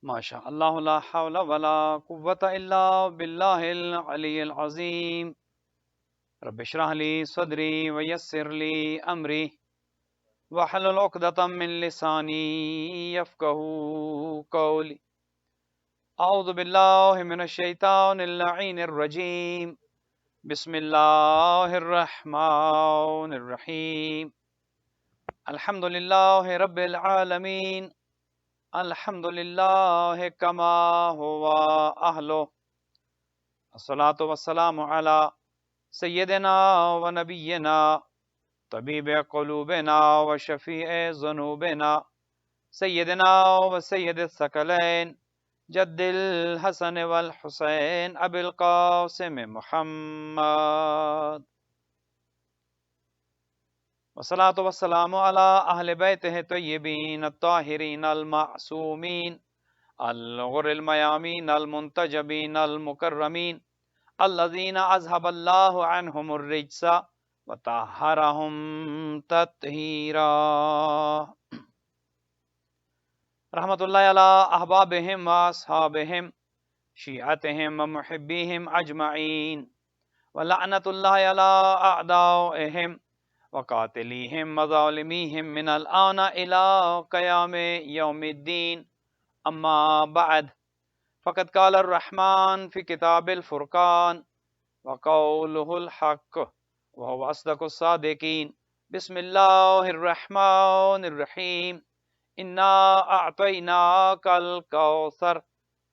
ماشاء اللہ لا حول ولا قوة الا باللہ العلی العظیم رب اشرح لی صدری ویسر لی امری واحلل عقدۃ من لسانی یفقهوا قولی اعوذ باللہ من الشیطان اللعین الرجیم بسم اللہ الرحمن الرحیم الحمد للہ رب العالمین الحمد للہ کما ہوا اہلو الصلاۃ والسلام علی سیدنا و نبینا طبیب قلوبنا و شفیع ذنوبنا سیدنا و سید الثقلین جد الحسن والحسین ابی القاسم محمد والصلاة والسلام علی اہل بیتہ طیبین الطاہرین المعصومین الغر المیامین المنتجبین المکرمین الذین اذهب اللہ عنہم الرجس وطہرہم تطہیرا رحمت اللہ علی احبابہم واصحابہم شیعتہم ومحبیہم اجمعین ولعنت اللہ علی اعدائہم وقاتلیہم وظالمیہم من الآن الى قیام یوم الدین اما بعد فقد قال الرحمن فی کتاب الفرقان وقولہ الحق وهو اصدق الصادقین بسم اللہ الرحمن الرحیم انا اعطیناک الکوثر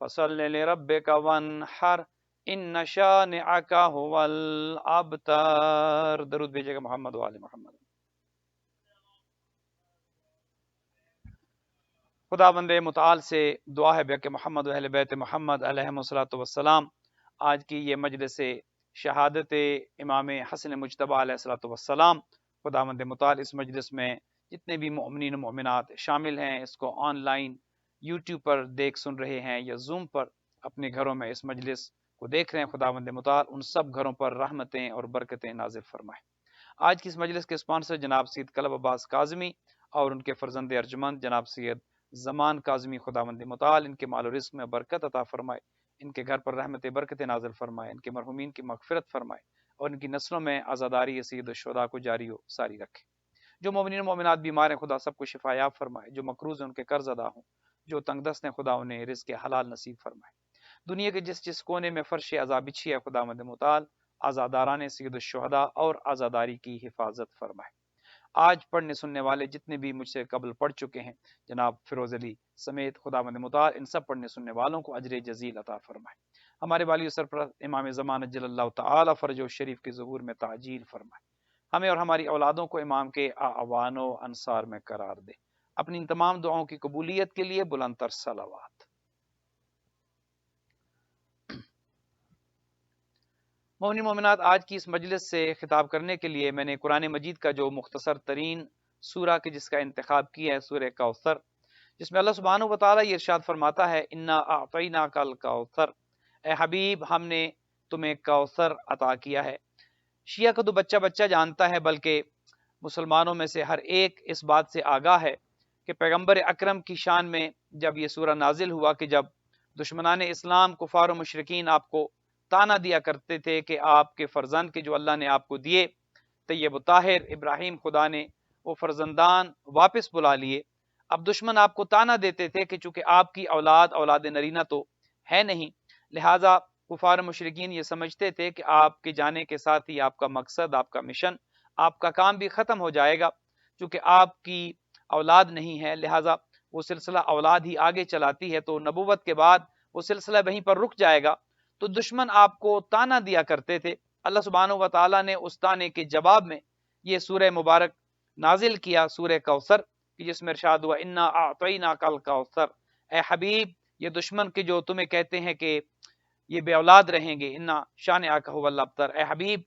فصل لربک وانحر ان شانئک هو الابتر. درود بھیجے گا محمد و آل محمد. خدا بند متعال سے دعا ہے کہ محمد و اہل بیت محمد علیہم الصلوۃ والسلام آج کی یہ مجلس شہادت امام حسن مجتبیٰ علیہ الصلوۃ والسلام، خدا بند متعال اس مجلس میں جتنے بھی مؤمنین و مؤمنات شامل ہیں، اس کو آن لائن یوٹیوب پر دیکھ سن رہے ہیں یا زوم پر اپنے گھروں میں اس مجلس کو دیکھ رہے ہیں، خداوند متعال ان سب گھروں پر رحمتیں اور برکتیں نازل فرمائے. آج کی اس مجلس کے سپانسر جناب سید کلب عباس کاظمی اور ان کے فرزند ارجمند جناب سید زمان کاظمی، خداوند متعال ان کے مال و رزق میں برکت عطا فرمائے، ان کے گھر پر رحمت برکتیں نازل فرمائے، ان کے مرحومین کی مغفرت فرمائے اور ان کی نسلوں میں عزاداری سید الشہداء کو جاری و ساری رکھے. جو مومنین و مومنات بیمار ہیں خدا سب کو شفا یاب فرمائے، جو مقروض ہیں ان کے قرض ادا ہوں، جو تنگ دست ہیں خدا انہیں رزق حلال نصیب فرمائے. دنیا کے جس جس کونے میں فرش عذاب بچھی ہے خداوند متعال آزاداران سید الشہداء اور آزاداری کی حفاظت فرمائے. آج پڑھنے سننے والے جتنے بھی مجھ سے قبل پڑھ چکے ہیں جناب فیروز علی سمیت، خداوند متعال ان سب پڑھنے سننے والوں کو اجر جزیل عطا فرمائے. ہمارے والی و سرپرست امام زمان اجل اللہ تعالی فرجہ شریف کے ظہور میں تعجیل فرمائے. ہمیں اور ہماری اولادوں کو امام کے اعوان و انصار میں قرار دے. اپنی ان تمام دعاؤں کی قبولیت کے لیے بلند تر صلوات. مومنین مومنات، آج کی اس مجلس سے خطاب کرنے کے لیے میں نے قرآن مجید کا جو مختصر ترین سورہ کے جس کا انتخاب کیا ہے سورہ کوثر، جس میں اللہ سبحانہ و تعالیٰ یہ ارشاد فرماتا ہے انا اعطیناک الکوثر، اے حبیب ہم نے تمہیں کوثر عطا کیا ہے. شیعہ کا تو بچہ بچہ جانتا ہے، بلکہ مسلمانوں میں سے ہر ایک اس بات سے آگاہ ہے کہ پیغمبر اکرم کی شان میں جب یہ سورہ نازل ہوا کہ جب دشمنان اسلام کفار و مشرکین آپ کو تانا دیا کرتے تھے کہ آپ کے فرزند کے جو اللہ نے آپ کو دیے طیب و طاہر ابراہیم، خدا نے وہ فرزندان واپس بلا لیے. اب دشمن آپ کو تانا دیتے تھے کہ چونکہ آپ کی اولاد نرینہ تو ہے نہیں، لہٰذا کفار مشرکین یہ سمجھتے تھے کہ آپ کے جانے کے ساتھ ہی آپ کا مقصد، آپ کا مشن، آپ کا کام بھی ختم ہو جائے گا. چونکہ آپ کی اولاد نہیں ہے لہٰذا وہ سلسلہ اولاد ہی آگے چلاتی ہے، تو نبوت کے بعد وہ سلسلہ وہیں پر رک جائے گا. تو دشمن آپ کو تانا دیا کرتے تھے. اللہ سبحانہ و تعالیٰ نے اس تانے کے جواب میں یہ سورہ مبارک نازل کیا، سورہ کوثر، جس میں ارشاد ہوا انا اعطیناک الکوثر. اے حبیب، یہ دشمن کے جو تمہیں کہتے ہیں کہ یہ بے اولاد رہیں گے، انا شانئک هو الابتر، اے حبیب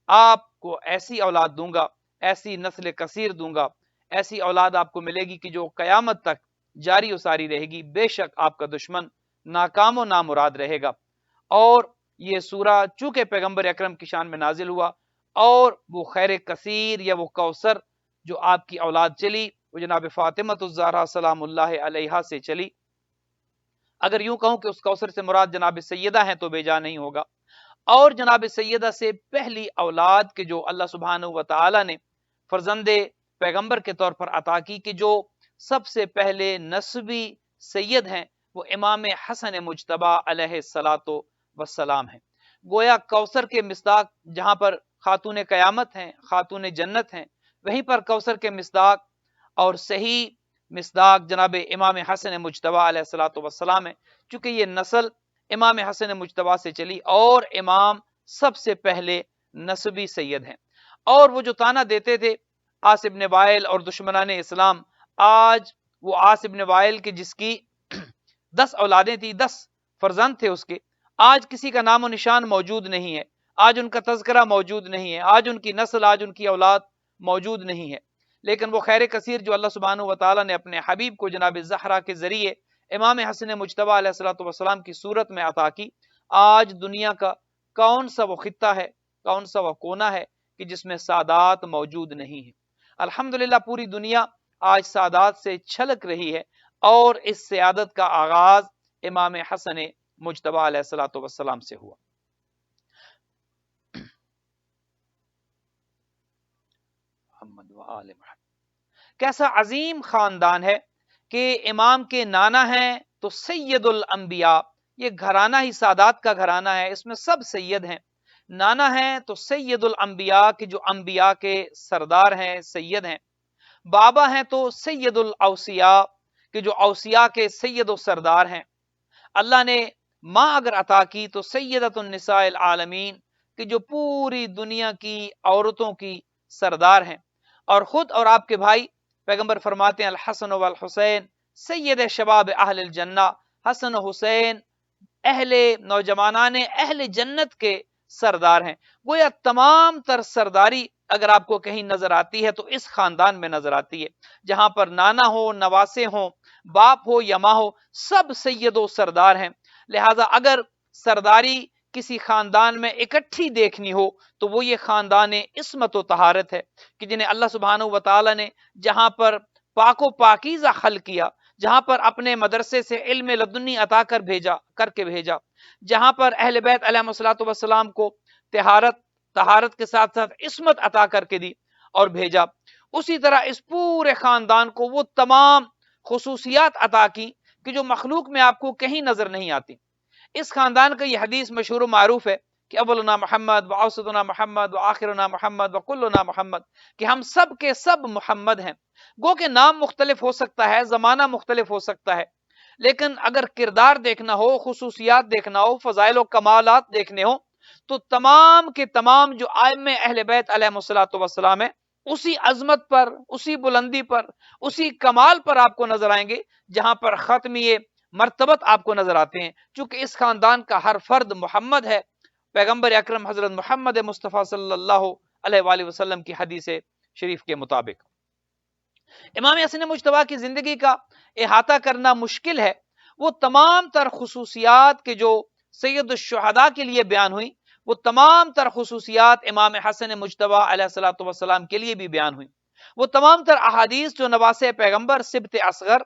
آپ کو ایسی اولاد دوں گا، ایسی نسل کثیر دوں گا، ایسی اولاد آپ کو ملے گی کہ جو قیامت تک جاری و ساری رہے گی. بے شک آپ کا دشمن ناکام و نامراد رہے گا. اور یہ سورہ چونکہ پیغمبر اکرم کی شان میں نازل ہوا اور وہ خیر کثیر یا وہ کوثر جو آپ کی اولاد چلی وہ جناب فاطمہ الزہرا سلام اللہ علیہا سے چلی. اگر یوں کہوں کہ اس کوثر سے مراد جناب سیدہ ہیں تو بے جا نہیں ہوگا۔ اور جناب سیدہ سے پہلی اولاد کے جو اللہ سبحانہ و تعالی نے فرزند پیغمبر کے طور پر عطا کی، کہ جو سب سے پہلے نسبی سید ہیں، وہ امام حسن مجتبی علیہ الصلاۃ والسلام ہیں۔ گویا کوثر کے مصداق جہاں پر خاتون قیامت ہیں، خاتون جنت ہیں، وہیں پر کوثر کے مصداق اور صحیح مصداق جناب امام حسن مجتبی علیہ الصلاۃ والسلام ہے، چونکہ یہ نسل امام حسن مجتبی سے چلی اور امام سب سے پہلے نسبی سید ہیں۔ اور وہ جو تانا دیتے تھے عاص ابن وائل اور دشمنان اسلام، آج وہ عاص ابن وائل کے جس کی 10 اولادیں تھی، 10 فرزند تھے اس کے، آج کسی کا نام و نشان موجود نہیں ہے، آج ان کا تذکرہ موجود نہیں ہے، آج ان کی نسل، آج ان کی اولاد موجود نہیں ہے۔ لیکن وہ خیر کثیر جو اللہ سبحانہ و تعالیٰ نے اپنے حبیب کو جناب زہرا کے ذریعے امام حسن مجتبی علیہ الصلوۃ والسلام کی صورت میں عطا کی، آج دنیا کا کون سا وہ خطہ ہے، کون سا وہ کونا ہے کہ جس میں سادات موجود نہیں ہے۔ الحمدللہ پوری دنیا آج سادات سے چھلک رہی ہے، اور اس سیادت کا آغاز امام حسن مجتبی علیہ الصلوۃ والسلام سے ہوا۔ محمد و آل محمد، کیسا عظیم خاندان ہے کہ امام کے نانا ہیں تو سید الانبیاء، یہ گھرانہ ہی سادات کا گھرانہ ہے، اس میں سب سید ہیں۔ نانا ہیں تو سید الانبیاء کے جو انبیاء کے سردار ہیں، سید ہیں۔ بابا ہیں تو سید الاوصیاء کہ جو اوصیاء کے سید و سردار ہیں۔ اللہ نے ماں اگر عطا کی تو سیدۃ النساء العالمین کہ جو پوری دنیا کی عورتوں کی سردار ہیں۔ اور خود اور آپ کے بھائی پیغمبر فرماتے ہیں الحسن والحسین سید شباب اہل الجنہ، حسن و حسین اہل نوجوانان اہل جنت کے سردار ہیں۔ گویا تمام تر سرداری اگر آپ کو کہیں نظر آتی ہے تو اس خاندان میں نظر آتی ہے، جہاں پر نانا ہو، نواسے ہوں، باپ ہو یا ماں ہو، سب سید و سردار ہیں۔ لہذا اگر سرداری کسی خاندان میں اکٹھی دیکھنی ہو تو وہ یہ خاندان عصمت و طہارت ہے، کہ جنہیں اللہ سبحانہ و تعالی نے جہاں پر پاک و پاکیزہ خلق کیا، جہاں پر اپنے مدرسے سے علم لدنی عطا کر کے بھیجا، جہاں پر اہل بیت علیہ الصلوۃ والسلام کو طہارت کے ساتھ ساتھ عصمت عطا کر کے دی اور بھیجا، اسی طرح اس پورے خاندان کو وہ تمام خصوصیات عطا کی کہ جو مخلوق میں آپ کو کہیں نظر نہیں آتی۔ اس خاندان کا یہ حدیث مشہور و معروف ہے کہ اولنا محمد و اوسطنا محمد و آخرنا محمد و کلنا محمد، کہ ہم سب کے سب محمد ہیں۔ گو کہ نام مختلف ہو سکتا ہے، زمانہ مختلف ہو سکتا ہے، لیکن اگر کردار دیکھنا ہو، خصوصیات دیکھنا ہو، فضائل و کمالات دیکھنے ہو تو تمام کے تمام جو ائمہ اہل بیت علیہ الصلوۃ والسلام ہیں، اسی عظمت پر، اسی بلندی پر، اسی کمال پر آپ کو نظر آئیں گے جہاں پر ختمی مرتبت آپ کو نظر آتے ہیں، چونکہ اس خاندان کا ہر فرد محمد ہے، پیغمبر اکرم حضرت محمد مصطفیٰ صلی اللہ علیہ وآلہ وسلم کی حدیث شریف کے مطابق۔ امام حسن مجتبی کی زندگی کا احاطہ کرنا مشکل ہے، وہ تمام تر خصوصیات کے جو سید الشہداء کے لیے بیان ہوئی، وہ تمام تر خصوصیات امام حسن مجتبی علیہ الصلوۃ والسلام کے لیے بھی بیان ہوئی۔ وہ تمام تر احادیث جو نواسے پیغمبر سبط اصغر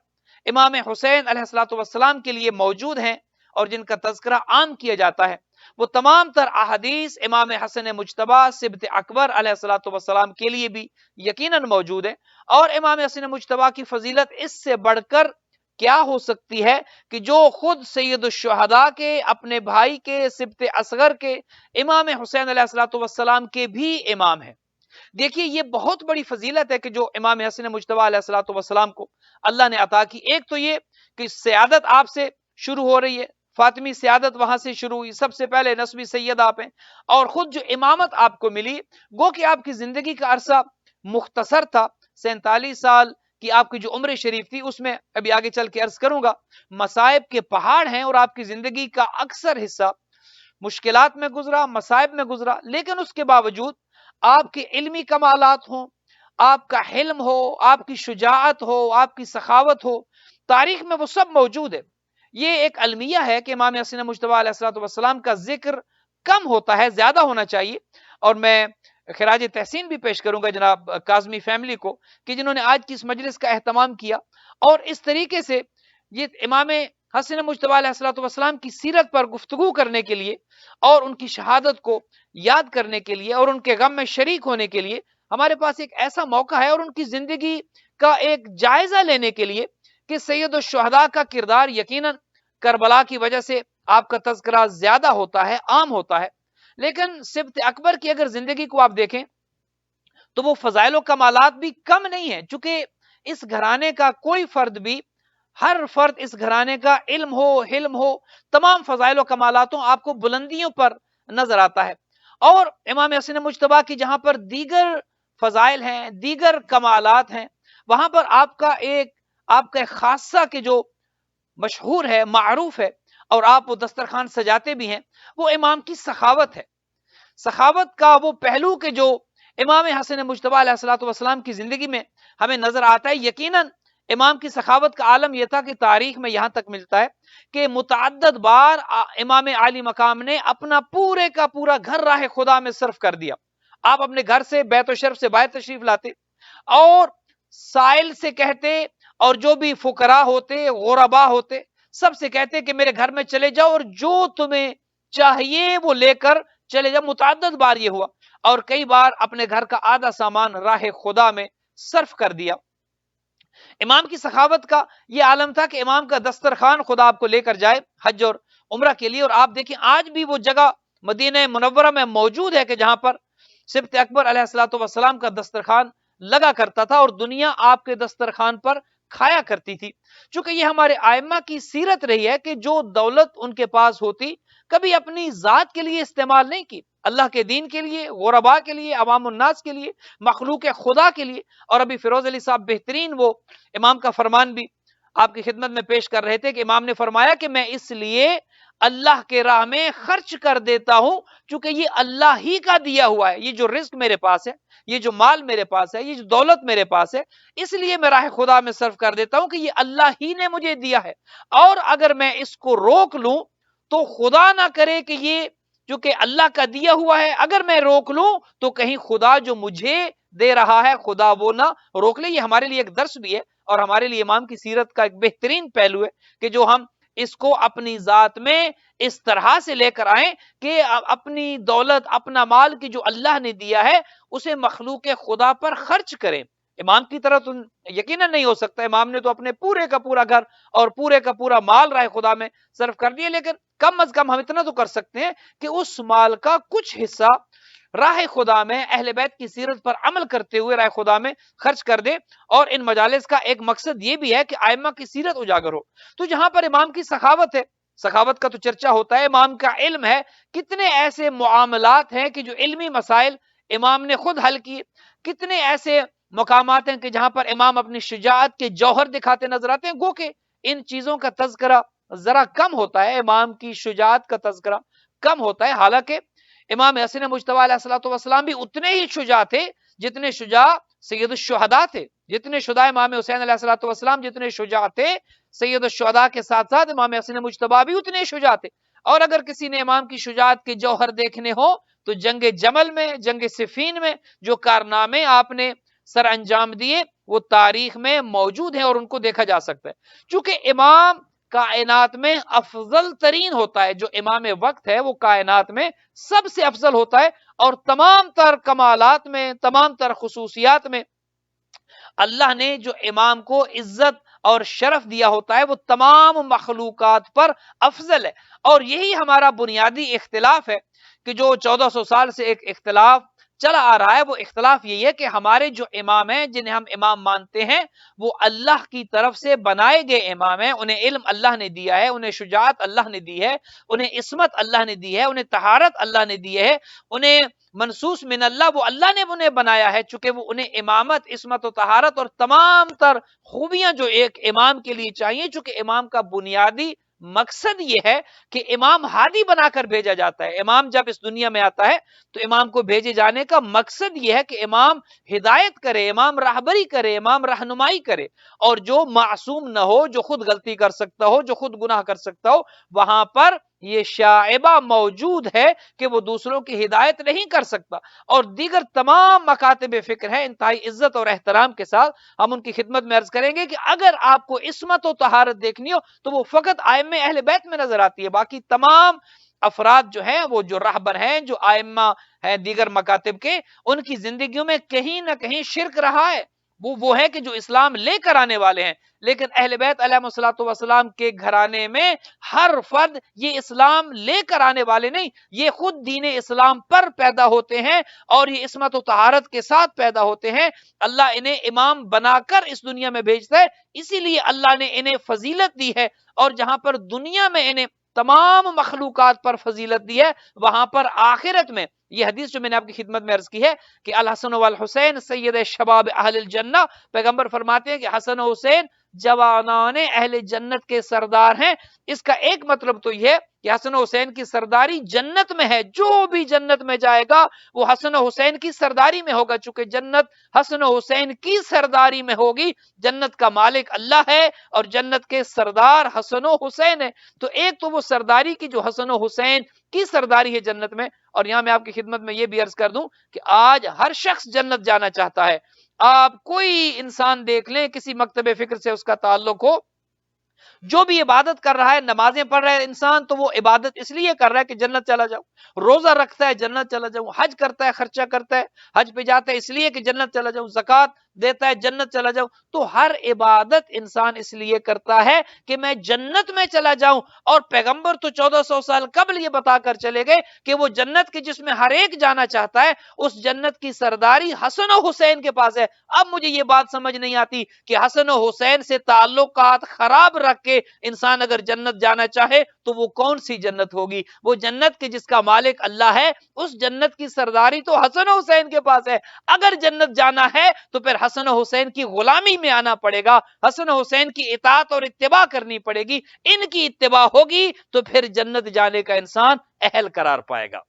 امام حسین علیہ الصلوۃ والسلام کے لیے موجود ہیں اور جن کا تذکرہ عام کیا جاتا ہے، وہ تمام تر احادیث امام حسن مجتبی سبط اکبر علیہ الصلوۃ والسلام کے لیے بھی یقیناً موجود ہے۔ اور امام حسن مجتبی کی فضیلت اس سے بڑھ کر کیا ہو سکتی ہے کہ جو خود سید الشہداء کے، اپنے بھائی کے، سبط اصغر کے، امام حسین علیہ الصلوۃ والسلام کے بھی امام ہیں۔ دیکھیے یہ بہت بڑی فضیلت ہے کہ جو امام حسن مجتبی علیہ الصلوۃ والسلام کو اللہ نے عطا کی۔ ایک تو یہ کہ سیادت آپ سے شروع ہو رہی ہے، فاطمی سیادت وہاں سے شروع ہوئی، سب سے پہلے نسبی سید آپ ہیں، اور خود جو امامت آپ کو ملی، گو کہ آپ کی زندگی کا عرصہ مختصر تھا، 47 سال کی آپ کی جو عمر شریف تھی، اس میں ابھی آگے چل کے عرض کروں گا مصائب کے پہاڑ ہیں، اور آپ کی زندگی کا اکثر حصہ مشکلات میں گزرا، مصائب میں گزرا، لیکن اس کے باوجود آپ کے علمی کمالات ہوں، آپ کا حلم ہو، آپ کی شجاعت ہو، آپ کی سخاوت ہو، تاریخ میں وہ سب موجود ہے۔ یہ ایک المیہ ہے کہ امام حسن مجتبی علیہ الصلوۃ والسلام کا ذکر کم ہوتا ہے، زیادہ ہونا چاہیے۔ اور میں خراج تحسین بھی پیش کروں گا جناب کاظمی فیملی کو کہ جنہوں نے آج کی اس مجلس کا اہتمام کیا، اور اس طریقے سے یہ امام حسن مجتبی علیہ الصلوۃ والسلام کی سیرت پر گفتگو کرنے کے لیے اور ان کی شہادت کو یاد کرنے کے لیے اور ان کے غم میں شریک ہونے کے لیے ہمارے پاس ایک ایسا موقع ہے، اور ان کی زندگی کا ایک جائزہ لینے کے لیے کہ سید الشہداء کا کردار یقیناً کربلا کی وجہ سے آپ کا تذکرہ زیادہ ہوتا ہے، عام ہوتا ہے، لیکن سبط اکبر کی اگر زندگی کو آپ دیکھیں تو وہ فضائل و کمالات بھی کم نہیں ہیں، چونکہ اس گھرانے کا کوئی فرد بھی، ہر فرد اس گھرانے کا علم ہو، حلم ہو، تمام فضائل و کمالاتوں آپ کو بلندیوں پر نظر آتا ہے، اور امام حسن مجتبی کی جہاں پر دیگر فضائل ہیں، دیگر کمالات ہیں، وہاں پر آپ کا ایک خاصہ کہ جو مشہور ہے، معروف ہے، اور آپ وہ دسترخوان سجاتے بھی ہیں، وہ امام کی سخاوت ہے۔ سخاوت کا وہ پہلو کہ جو امام حسن مجتبی علیہ الصلوۃ والسلام کی زندگی میں ہمیں نظر آتا ہے، یقیناً امام کی سخاوت کا عالم یہ تھا کہ تاریخ میں یہاں تک ملتا ہے کہ متعدد بار امام عالی مقام نے اپنا پورے کا پورا گھر راہ خدا میں صرف کر دیا۔ آپ اپنے گھر سے بیت الشرف سے باہر تشریف لاتے اور سائل سے کہتے، اور جو بھی فقراء ہوتے، غربا ہوتے، سب سے کہتے کہ میرے گھر میں چلے جاؤ اور جو تمہیں چاہیے وہ لے کر چلے جاؤ۔ متعدد بار یہ ہوا، اور کئی بار اپنے گھر کا آدھا سامان راہ خدا میں صرف کر دیا۔ امام کی سخاوت کا یہ عالم تھا کہ امام کا دسترخوان خدا آپ کو لے کر جائے حج اور عمرہ کے لیے، اور آپ دیکھیں آج بھی وہ جگہ مدینہ منورہ میں موجود ہے کہ جہاں پر سبط اکبر علیہ الصلوۃ والسلام کا دسترخوان لگا کرتا تھا اور دنیا آپ کے دسترخوان پر کھایا کرتی تھی۔ چونکہ یہ ہمارے ائمہ کی سیرت رہی ہے کہ جو دولت ان کے پاس ہوتی کبھی اپنی ذات کے لیے استعمال نہیں کی، اللہ کے دین کے لیے، غرباء کے لیے، عوام الناس کے لیے، مخلوق خدا کے لیے۔ اور ابھی فیروز علی صاحب بہترین وہ امام کا فرمان بھی آپ کی خدمت میں پیش کر رہے تھے کہ امام نے فرمایا کہ میں اس لیے اللہ کے راہ میں خرچ کر دیتا ہوں چونکہ یہ اللہ ہی کا دیا ہوا ہے، یہ جو رزق میرے پاس ہے، یہ جو مال میرے پاس ہے، یہ جو دولت میرے پاس ہے، اس لیے میں راہ خدا میں صرف کر دیتا ہوں کہ یہ اللہ ہی نے مجھے دیا ہے، اور اگر میں اس کو روک لوں تو خدا نہ کرے کہ یہ جو کہ اللہ کا دیا ہوا ہے اگر میں روک لوں تو کہیں خدا جو مجھے دے رہا ہے خدا وہ نہ روک لے۔ یہ ہمارے لیے ایک درس بھی ہے اور ہمارے لیے امام کی سیرت کا ایک بہترین پہلو ہے کہ جو ہم اس کو اپنی ذات میں اس طرح سے لے کر آئیں کہ اپنی دولت، اپنا مال کی جو اللہ نے دیا ہے اسے مخلوق خدا پر خرچ کریں۔ امام کی طرح تو یقیناً نہیں ہو سکتا، امام نے تو اپنے پورے کا پورا گھر اور پورے کا پورا مال راہ خدا میں صرف کر دیا، لیکن کم از کم ہم اتنا تو کر سکتے ہیں کہ اس مال کا کچھ حصہ راہ خدا میں اہل بیت کی سیرت پر عمل کرتے ہوئے راہ خدا میں خرچ کر دے۔ اور ان مجالس کا ایک مقصد یہ بھی ہے کہ ائمہ کی سیرت اجاگر ہو۔ تو جہاں پر امام کی سخاوت ہے، سخاوت کا تو چرچا ہوتا ہے، امام کا علم ہے، کتنے ایسے معاملات ہیں کہ جو علمی مسائل امام نے خود حل کیے، کتنے ایسے مقامات ہیں کہ جہاں پر امام اپنی شجاعت کے جوہر دکھاتے نظر آتے ہیں، گو کہ ان چیزوں کا تذکرہ ذرا کم ہوتا ہے، امام کی شجاعت کا تذکرہ کم ہوتا ہے، حالانکہ امام حسن مجتبی علیہ الصلوۃ والسلام بھی اتنے ہی شجاع تھے جتنے شجاع سید الشہداء تھے، جتنے شجاع امام حسین علیہ الصلوۃ والسلام جتنے شجاع تھے، سید الشہداء کے ساتھ ساتھ امام حسن مجتبی بھی اتنے شجاع تھے۔ اور اگر کسی نے امام کی شجاعت کے جوہر دیکھنے ہو تو جنگ جمل میں، جنگ صفین میں جو کارنامے آپ نے سر انجام دیے وہ تاریخ میں موجود ہیں اور ان کو دیکھا جا سکتا ہے۔ چونکہ امام کائنات میں افضل ترین ہوتا ہے، جو امام وقت ہے وہ کائنات میں سب سے افضل ہوتا ہے، اور تمام تر کمالات میں، تمام تر خصوصیات میں اللہ نے جو امام کو عزت اور شرف دیا ہوتا ہے وہ تمام مخلوقات پر افضل ہے۔ اور یہی ہمارا بنیادی اختلاف ہے کہ جو 1400 سال سے ایک اختلاف چلا آ رہا ہے، وہ اختلاف یہی ہے کہ ہمارے جو امام ہیں جنہیں ہم امام مانتے ہیں وہ اللہ کی طرف سے بنائے گئے امام ہیں، انہیں علم اللہ نے دیا ہے، انہیں شجاعت اللہ نے دی ہے، انہیں عصمت اللہ نے دی ہے، انہیں طہارت اللہ نے دی ہے، انہیں منصوص من اللہ وہ اللہ نے انہیں بنایا ہے، چونکہ وہ انہیں امامت، عصمت و طہارت اور تمام تر خوبیاں جو ایک امام کے لیے چاہیے، چونکہ امام کا بنیادی مقصد یہ ہے کہ امام ہادی بنا کر بھیجا جاتا ہے۔ امام جب اس دنیا میں آتا ہے تو امام کو بھیجے جانے کا مقصد یہ ہے کہ امام ہدایت کرے، امام راہبری کرے، امام رہنمائی کرے، اور جو معصوم نہ ہو، جو خود غلطی کر سکتا ہو، جو خود گناہ کر سکتا ہو، وہاں پر یہ شائبہ موجود ہے کہ وہ دوسروں کی ہدایت نہیں کر سکتا، اور دیگر تمام مکاتب فکر ہیں انتہائی عزت اور احترام کے ساتھ ہم ان کی خدمت میں عرض کریں گے کہ اگر آپ کو عصمت و طہارت دیکھنی ہو تو وہ فقط ائمہ اہل بیت میں نظر آتی ہے، باقی تمام افراد جو ہیں، وہ جو رہبر ہیں، جو ائمہ ہیں دیگر مکاتب کے، ان کی زندگیوں میں کہیں نہ کہیں شرک رہا ہے۔ وہ ہے کہ جو اسلام لے کر آنے والے ہیں، لیکن اہل بیت علیہ الصلوۃ والسلام کے گھرانے میں ہر فرد یہ اسلام لے کر آنے والے نہیں، یہ خود دین اسلام پر پیدا ہوتے ہیں اور یہ عصمت و طہارت کے ساتھ پیدا ہوتے ہیں۔ اللہ انہیں امام بنا کر اس دنیا میں بھیجتا ہے، اسی لیے اللہ نے انہیں فضیلت دی ہے، اور جہاں پر دنیا میں انہیں تمام مخلوقات پر فضیلت دی ہے، وہاں پر آخرت میں یہ حدیث جو میں نے آپ کی خدمت میں عرض کی ہے کہ الحسن والحسین سید شباب اہل الجنہ، پیغمبر فرماتے ہیں کہ حسن و حسین جوانان اہل جنت کے سردار ہیں۔ اس کا ایک مطلب تو یہ ہے کہ حسن و حسین کی سرداری جنت میں ہے، جو بھی جنت میں جائے گا وہ حسن و حسین کی سرداری میں ہوگا، چونکہ جنت حسن و حسین کی سرداری میں ہوگی۔ جنت کا مالک اللہ ہے اور جنت کے سردار حسن و حسین ہے، تو ایک تو وہ سرداری کی جو حسن و حسین کی سرداری ہے جنت میں۔ اور یہاں میں آپ کی خدمت میں یہ بھی عرض کر دوں کہ آج ہر شخص جنت جانا چاہتا ہے۔ آپ کوئی انسان دیکھ لیں کسی مکتب فکر سے اس کا تعلق ہو، جو بھی عبادت کر رہا ہے، نمازیں پڑھ رہا ہے انسان، تو وہ عبادت اس لیے کر رہا ہے کہ جنت چلا جاؤں، روزہ رکھتا ہے جنت چلا جاؤں، حج کرتا ہے، خرچہ کرتا ہے، حج پہ جاتا ہے اس لیے کہ جنت چلا جاؤں، زکوٰۃ دیتا ہے جنت چلا جاؤں، تو ہر عبادت انسان اس لیے کرتا ہے کہ میں جنت میں چلا جاؤں۔ اور پیغمبر تو 1400 سال قبل یہ بتا کر چلے گئے کہ وہ جنت کی جس میں ہر ایک جانا چاہتا ہے، اس جنت کی سرداری حسن و حسین کے پاس ہے۔ اب مجھے یہ بات سمجھ نہیں آتی کہ حسن و حسین سے تعلقات خراب رکھ کے انسان اگر جنت جانا چاہے تو وہ کون سی جنت ہوگی؟ وہ جنت کے جس کا مالک اللہ ہے، اس جنت کی سرداری تو حسن و حسین کے پاس ہے۔ اگر جنت جانا ہے تو پھر حسن و حسین کی غلامی میں آنا پڑے گا، حسن و حسین کی اطاعت اور اتباع کرنی پڑے گی، ان کی اتباع ہوگی تو پھر جنت جانے کا انسان اہل قرار پائے گا۔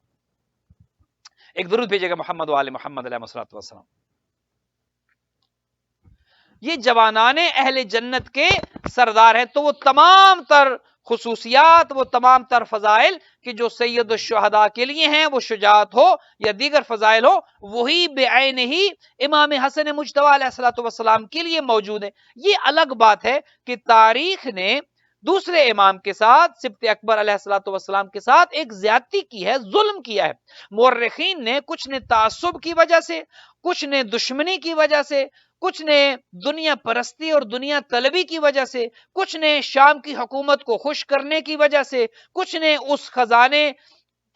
ایک درود بھیجے گا محمد و آل محمد علیہ الصلوۃ والسلام۔ یہ جوانان اہل جنت کے سردار ہیں، تو وہ تمام تر خصوصیات، وہ تمام تر فضائل کہ جو سید الشہداء کے لیے ہیں، وہ شجاعت ہو یا دیگر فضائل ہو، وہی بعین ہی امام حسن مجتبی علیہ الصلوۃ والسلام کے لیے موجود ہے۔ یہ الگ بات ہے کہ تاریخ نے دوسرے امام کے ساتھ، سبط اکبر علیہ الصلوۃ والسلام کے ساتھ ایک زیادتی کی ہے، ظلم کیا ہے۔ مورخین نے، کچھ نے تعصب کی وجہ سے، کچھ نے دشمنی کی وجہ سے، کچھ نے دنیا پرستی اور دنیا طلبی کی وجہ سے، کچھ نے شام کی حکومت کو خوش کرنے کی وجہ سے، کچھ نے اس خزانے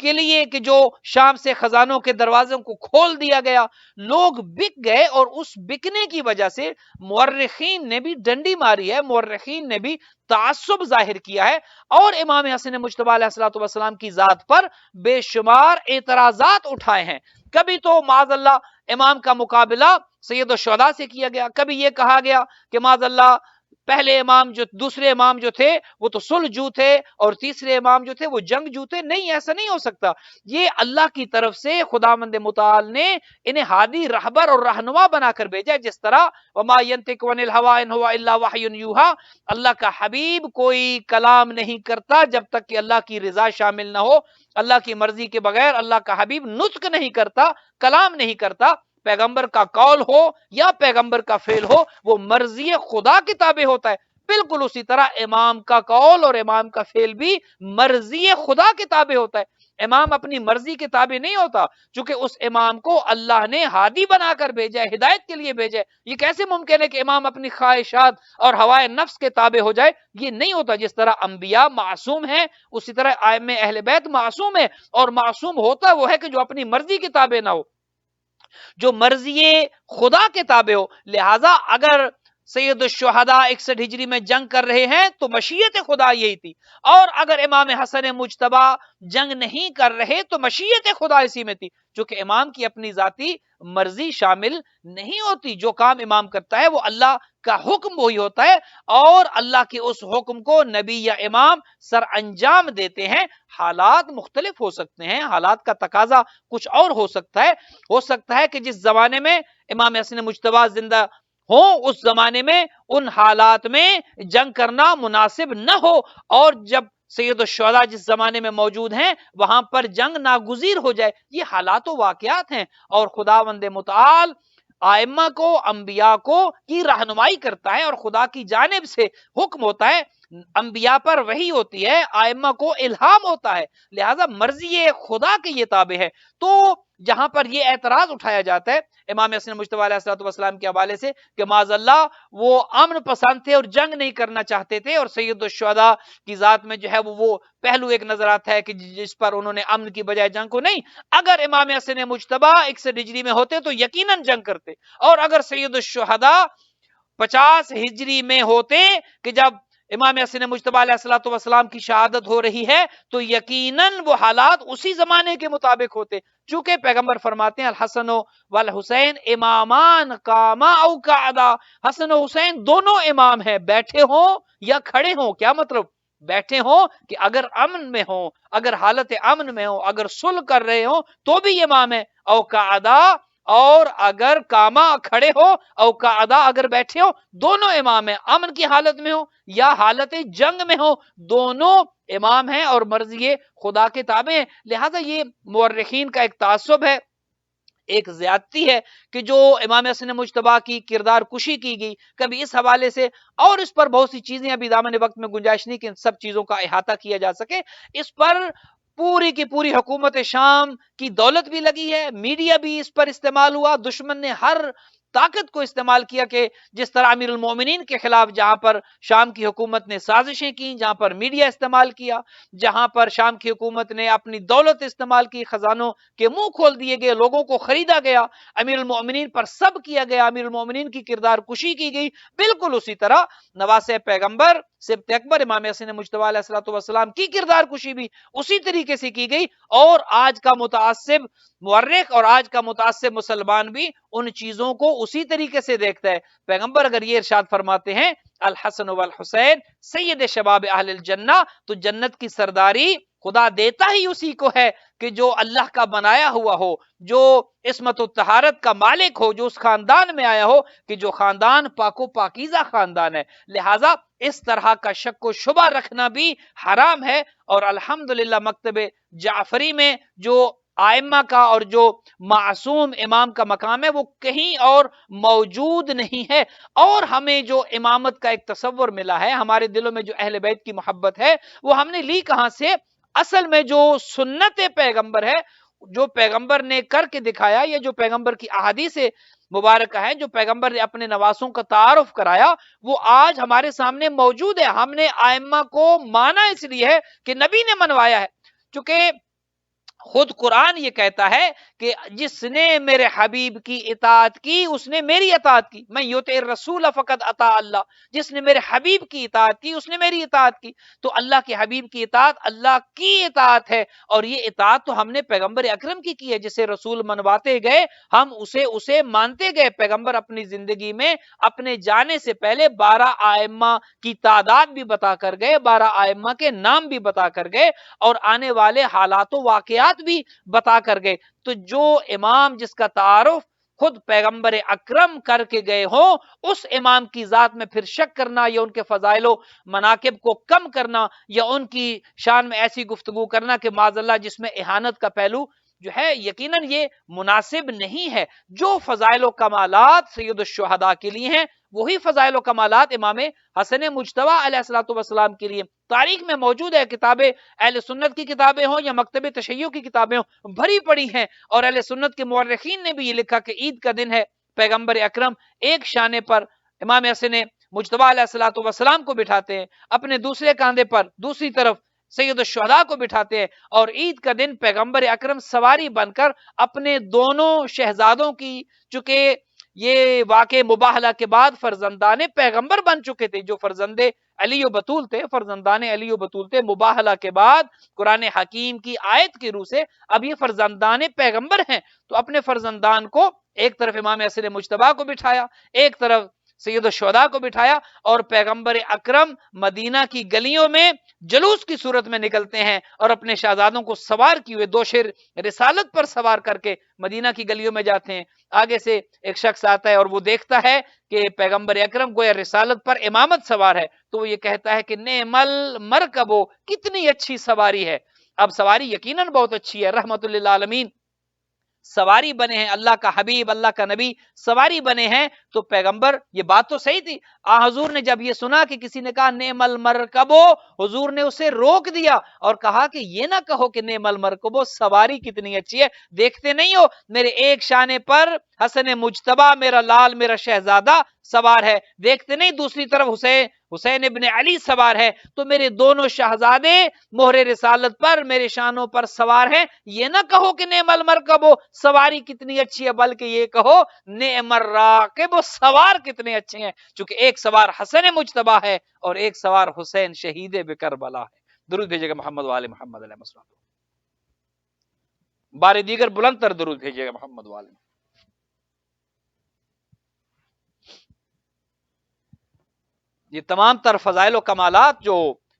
کے لیے کہ جو شام سے خزانوں کے دروازوں کو کھول دیا گیا، لوگ بک گئے، اور اس بکنے کی وجہ سے مورخین نے بھی ڈنڈی ماری ہے، مورخین نے بھی تعصب ظاہر کیا ہے، اور امام حسن مجتبی علیہ الصلوۃ والسلام کی ذات پر بے شمار اعتراضات اٹھائے ہیں۔ کبھی تو معاذ اللہ امام کا مقابلہ سید الشہداء سے کیا گیا، کبھی یہ کہا گیا کہ معاذ اللہ پہلے امام جو، دوسرے امام جو تھے وہ تو صلح جو تھے، اور تیسرے امام جو تھے وہ جنگ جو تھے۔ نہیں، ایسا نہیں ہو سکتا۔ یہ اللہ کی طرف سے خداوند متعال نے انہیں ہادی، رہبر اور رہنما بنا کر بھیجا ہے، جس طرح وما ينطق عن الهوى ان هو الا وحي يوحى، اللہ کا حبیب کوئی کلام نہیں کرتا جب تک کہ اللہ کی رضا شامل نہ ہو، اللہ کی مرضی کے بغیر اللہ کا حبیب نطق نہیں کرتا، کلام نہیں کرتا۔ پیغمبر کا قول ہو یا پیغمبر کا فعل ہو، وہ مرضی خدا کے تابع ہوتا ہے۔ بالکل اسی طرح امام کا قول اور امام کا فعل بھی مرضی خدا کے تابع ہوتا ہے۔ امام اپنی مرضی کے تابع نہیں ہوتا، چونکہ اس امام کو اللہ نے ہادی بنا کر بھیجا ہے، ہدایت کے لیے بھیجا ہے۔ یہ کیسے ممکن ہے کہ امام اپنی خواہشات اور ہوائے نفس کے تابع ہو جائے؟ یہ نہیں ہوتا۔ جس طرح انبیاء معصوم ہیں، اسی طرح ائمہ اہل بیت معصوم ہے، اور معصوم ہوتا وہ ہے کہ جو اپنی مرضی کے تابع نہ ہو، جو مرضی خدا کے تابع ہو۔ لہذا اگر سید الشہداء 61 ہجری میں جنگ کر رہے ہیں تو مشیت خدا یہی تھی، اور اگر امام حسن مجتبی جنگ نہیں کر رہے تو مشیت خدا اسی میں تھی، چونکہ امام کی اپنی ذاتی مرضی شامل نہیں ہوتی۔ جو کام امام کرتا ہے وہ اللہ کا حکم وہی ہوتا ہے، اور اللہ کے اس حکم کو نبی یا امام سر انجام دیتے ہیں۔ حالات مختلف ہو سکتے ہیں، حالات کا تقاضا کچھ اور ہو سکتا ہے کہ جس زمانے میں امام حسن مجتبی زندہ ہوں، اس زمانے میں ان حالات میں جنگ کرنا مناسب نہ ہو، اور جب سید الشہداء جس زمانے میں موجود ہیں وہاں پر جنگ ناگزیر ہو جائے. یہ حالات و واقعات ہیں، اور خداوند متعال ائمہ کو، انبیاء کو کی رہنمائی کرتا ہے، اور خدا کی جانب سے حکم ہوتا ہے. انبیاء پر وحی ہوتی ہے، ائمہ کو الہام ہوتا ہے، لہذا مرضی خدا کے یہ تابع ہے. تو جہاں پر یہ اعتراض اٹھایا جاتا ہے امام حسن مجتبی علیہ الصلوۃ والسلام کے حوالے سے کہ معاذ اللہ وہ امن پسند تھے اور جنگ نہیں کرنا چاہتے تھے، اور سید الشہداء کی ذات میں جو ہے وہ پہلو ایک نظر آتا ہے کہ جس پر انہوں نے امن کی بجائے جنگ کو نہیں. اگر امام حسن مجتبی 61 ہجری میں ہوتے تو یقیناً جنگ کرتے، اور اگر سید الشہداء 50 ہجری میں ہوتے کہ جب امام حسن مجتبی علیہ الصلوۃ والسلام کی شہادت ہو رہی ہے، تو یقیناً وہ حالات اسی زمانے کے مطابق ہوتے، چونکہ پیغمبر فرماتے ہیں الحسن والحسین امامان قاما او قعدا. حسن و حسین دونوں امام ہیں، بیٹھے ہوں یا کھڑے ہوں. کیا مطلب؟ بیٹھے ہوں کہ اگر امن میں ہوں، اگر حالت امن میں ہوں، اگر صلح کر رہے ہوں تو بھی امام ہے، او قعدا، اور اگر کاما کھڑے ہو، او قعدا اگر بیٹھے ہو، دونوں امام ہیں. امن کی حالت میں ہو یا حالت جنگ میں ہو، دونوں امام ہیں اور مرضی خدا کے تابع ہیں. لہذا یہ مورخین کا ایک تعصب ہے، ایک زیادتی ہے کہ جو امام حسن مجتبی کی کردار کشی کی گئی کبھی اس حوالے سے، اور اس پر بہت سی چیزیں ابھی دامن وقت میں گنجائش نہیں کہ ان سب چیزوں کا احاطہ کیا جا سکے. اس پر پوری کی پوری حکومت شام کی دولت بھی لگی ہے، میڈیا بھی اس پر استعمال ہوا، دشمن نے ہر طاقت کو استعمال کیا کہ جس طرح امیر المومنین کے خلاف جہاں پر شام کی حکومت نے سازشیں کی، جہاں پر میڈیا استعمال کیا، جہاں پر شام کی حکومت نے اپنی دولت استعمال کی، خزانوں کے منہ کھول دیے گئے، لوگوں کو خریدا گیا، امیر المومنین پر سب کیا گیا، امیر المومنین کی کردار کشی کی گئی. بالکل اسی طرح نواسہ پیغمبر سبط اکبر امام حسن مجتبی علیہ الصلوۃ والسلام کی کردار کشی بھی اسی طریقے سے کی گئی، اور آج کا متعصب مورخ اور آج کا متعصب مسلمان بھی ان چیزوں کو اسی طریقے سے دیکھتا ہے. پیغمبر اگر یہ ارشاد فرماتے ہیں الحسن والحسین سید شباب اہل الجنہ، تو جنت کی سرداری خدا دیتا ہی اسی کو ہے کہ جو اللہ کا بنایا ہوا ہو، جو عصمت و طہارت کا مالک ہو، جو اس خاندان میں آیا ہو کہ جو خاندان پاک و پاکیزہ خاندان ہے. لہٰذا اس طرح کا شک و شبہ رکھنا بھی حرام ہے، اور الحمدللہ مکتب جعفری میں جو ائمہ کا اور جو معصوم امام کا مقام ہے وہ کہیں اور موجود نہیں ہے. اور ہمیں جو امامت کا ایک تصور ملا ہے، ہمارے دلوں میں جو اہل بیت کی محبت ہے، وہ ہم نے لی کہاں سے؟ اصل میں جو سنت پیغمبر ہے، جو پیغمبر نے کر کے دکھایا، یا جو پیغمبر کی احادیث مبارکہ ہے، جو پیغمبر نے اپنے نواسوں کا تعارف کرایا، وہ آج ہمارے سامنے موجود ہے. ہم نے ائمہ کو مانا اس لیے ہے کہ نبی نے منوایا ہے، چونکہ خود قرآن یہ کہتا ہے کہ جس نے میرے حبیب کی اطاعت کی اس نے میری اطاعت کی. میں یطع الرسول فقد اطاع اللہ، جس نے میرے حبیب کی اطاعت کی اس نے میری اطاعت کی. تو اللہ کے حبیب کی اطاعت اللہ کی اطاعت ہے، اور یہ اطاعت تو ہم نے پیغمبر اکرم کی ہے. جسے رسول منواتے گئے ہم اسے مانتے گئے. پیغمبر اپنی زندگی میں اپنے جانے سے پہلے 12 ائمہ کی تعداد بھی بتا کر گئے، 12 ائمہ کے نام بھی بتا کر گئے، اور آنے والے حالات و واقعات بھی بتا کر گئے. تو جو امام جس کا تعارف خود پیغمبر اکرم کر کے گئے ہوں، اس امام کی ذات میں پھر شک کرنا یا ان کے فضائل و مناقب کو کم کرنا یا ان کی شان میں ایسی گفتگو کرنا کہ معاذ اللہ جس میں اہانت کا پہلو جو ہے، یقیناً یہ مناسب نہیں ہے. جو فضائل و کمالات سید الشہداء کے لیے ہیں وہی فضائل و کمالات امام حسن مجتبی علیہ الصلوۃ والسلام کے لیے تاریخ میں موجود ہے. کتابیں اہل سنت کی کتابیں ہوں یا مکتب تشیع کی کتابیں ہوں بھری پڑی ہیں، اور اہل سنت کے مورخین نے بھی یہ لکھا کہ عید کا دن ہے، پیغمبر اکرم ایک شانے پر امام حسن مجتبی علیہ الصلوۃ والسلام کو بٹھاتے ہیں، اپنے دوسرے کاندھے پر دوسری طرف سید الشہداء کو بٹھاتے ہیں، اور عید کا دن پیغمبر اکرم سواری بن کر اپنے دونوں شہزادوں کی، چونکہ یہ واقع مباہلہ کے بعد فرزندان پیغمبر بن چکے تھے، جو فرزند علی و بطول تھے، فرزندان علی و بطول تھے، مباہلہ کے بعد قرآن حکیم کی آیت کی روح سے اب یہ فرزندان پیغمبر ہیں. تو اپنے فرزندان کو ایک طرف امام حسن مجتبی کو بٹھایا، ایک طرف سید الشہداء کو بٹھایا اور پیغمبر اکرم مدینہ کی گلیوں میں جلوس کی صورت میں نکلتے ہیں اور اپنے شہزادوں کو سوار کیے ہوئے 2 شیر رسالت پر سوار کر کے مدینہ کی گلیوں میں جاتے ہیں. آگے سے ایک شخص آتا ہے اور وہ دیکھتا ہے کہ پیغمبر اکرم گویا رسالت پر امامت سوار ہے, تو وہ یہ کہتا ہے کہ نعم المرکب, کتنی اچھی سواری ہے. اب سواری یقیناً بہت اچھی ہے, رحمت للعالمین سواری بنے ہیں, اللہ کا حبیب اللہ کا نبی سواری بنے ہیں. تو پیغمبر, یہ بات تو صحیح تھی, حضور نے جب یہ سنا کہ کسی نے کہا نعم المرکبو, حضور نے اسے روک دیا اور کہا کہ یہ نہ کہو کہ نعم المرکبو, سواری کتنی اچھی ہے. دیکھتے نہیں ہو میرے ایک شانے پر حسن مجتبی میرا لال میرا شہزادہ سوار ہے, دیکھتے نہیں دوسری طرف حسین ابن علی سوار ہے, تو میرے دونوں شہزادے مہر رسالت پر میرے شانوں پر سوار ہیں. یہ نہ کہو کہ نعم المرکب, سواری کتنی اچھی ہے, بلکہ یہ کہو نعم الراکب, سوار کتنے اچھے ہیں. چونکہ ایک سوار حسن مجتبی ہے اور ایک سوار حسین شہید بکربلا ہے. درود بھیجیے گا محمد وآل محمد علیہ السلام. بار دیگر بلند تر درود بھیجیے گا محمد وآل. یہ تمام تر فضائل و کمالات جو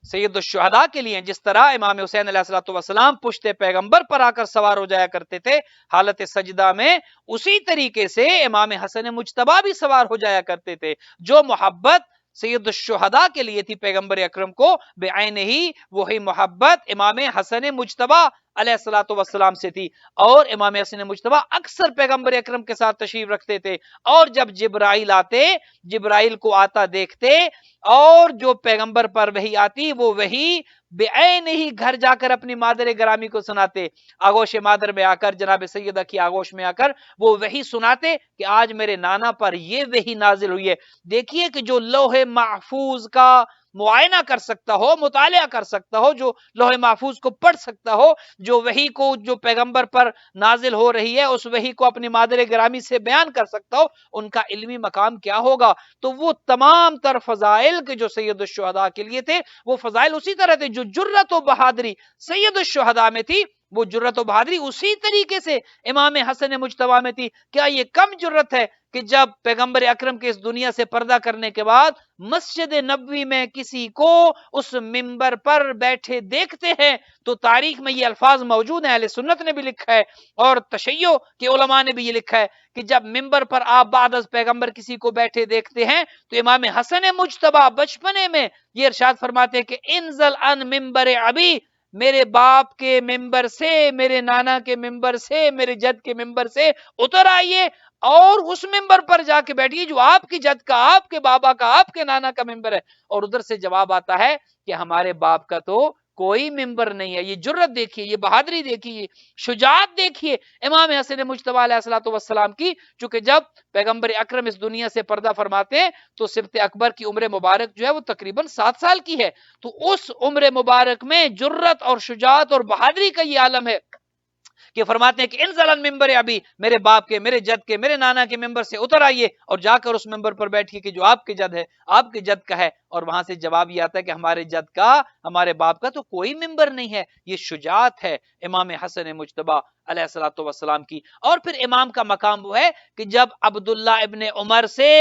سید الشہداء کے لیے ہیں, جس طرح امام حسین علیہ الصلوۃ والسلام پشت پیغمبر پر آ کر سوار ہو جایا کرتے تھے حالت سجدہ میں, اسی طریقے سے امام حسن مجتبی بھی سوار ہو جایا کرتے تھے. جو محبت سید الشہداء کے لیے تھی پیغمبر اکرم کو, بعین ہی وہی محبت امام حسن مجتبی علیہ الصلوۃ والسلام سے تھی. اور امام حسن مجتبی اکثر پیغمبر اکرم کے ساتھ تشریف رکھتے تھے, اور جب جبرائیل آتے, جبرائیل کو آتا دیکھتے, اور جو پیغمبر پر وحی آتی وہ وحی بعین ہی گھر جا کر اپنی مادر گرامی کو سناتے. آغوش مادر میں آ کر, جناب سیدہ کی آغوش میں آ کر وہ وحی سناتے کہ آج میرے نانا پر یہ وحی نازل ہوئی ہے. دیکھیے کہ جو لوح محفوظ کا معائنہ کر سکتا ہو, مطالعہ کر سکتا ہو, جو لوح محفوظ کو پڑھ سکتا ہو, جو وحی کو جو پیغمبر پر نازل ہو رہی ہے اس وحی کو اپنی مادر گرامی سے بیان کر سکتا ہو, ان کا علمی مقام کیا ہوگا. تو وہ تمام تر فضائل کے جو سید الشہداء کے لیے تھے, وہ فضائل اسی طرح تھے. جو جرت و بہادری سید الشہداء میں تھی, وہ جرت و بہادری اسی طریقے سے امام حسن مجتبی میں تھی. کیا یہ کم جرت ہے کہ جب پیغمبر اکرم کے اس دنیا سے پردہ کرنے کے بعد مسجد نبوی میں کسی کو اس منبر پر بیٹھے دیکھتے ہیں, تو تاریخ میں یہ الفاظ موجود ہیں, اہل سنت نے بھی لکھا ہے اور تشیع کے علماء نے بھی یہ لکھا ہے کہ جب منبر پر آپ بعد از پیغمبر کسی کو بیٹھے دیکھتے ہیں, تو امام حسن مجتبی بچپنے میں یہ ارشاد فرماتے ہیں کہ انزل ان منبر ابی, میرے باپ کے منبر سے, میرے نانا کے منبر سے, میرے جد کے منبر سے اتر آئیے اور اس منبر پر جا کے بیٹھیے جو آپ کی جد کا, آپ کے بابا کا, آپ کے نانا کا منبر ہے. اور ادھر سے جواب آتا ہے کہ ہمارے باپ کا تو کوئی منبر نہیں ہے. یہ جرت دیکھیے, یہ بہادری دیکھیے, شجاعت دیکھیے امام حسن مجتبی علیہ الصلوۃ والسلام کی. چونکہ جب پیغمبر اکرم اس دنیا سے پردہ فرماتے ہیں تو سبط اکبر کی عمر مبارک جو ہے وہ تقریباً 7 سال کی ہے. تو اس عمر مبارک میں جرت اور شجاعت اور بہادری کا یہ عالم ہے کہ فرماتے ہیں کہ انزل ان منبر ابی, میرے باپ کے, میرے جد کے, میرے نانا کے منبر سے اتر آئیے اور جا کر اس منبر پر بیٹھیے کہ جو آپ کے جد ہے, آپ کے جد کا ہے. اور وہاں سے جواب یہ آتا ہے کہ ہمارے جد کا, ہمارے باپ کا تو کوئی منبر نہیں ہے. یہ شجاعت ہے امام حسن مجتبی علیہ الصلوۃ والسلام کی. اور پھر امام کا مقام وہ ہے کہ جب عبداللہ ابن عمر سے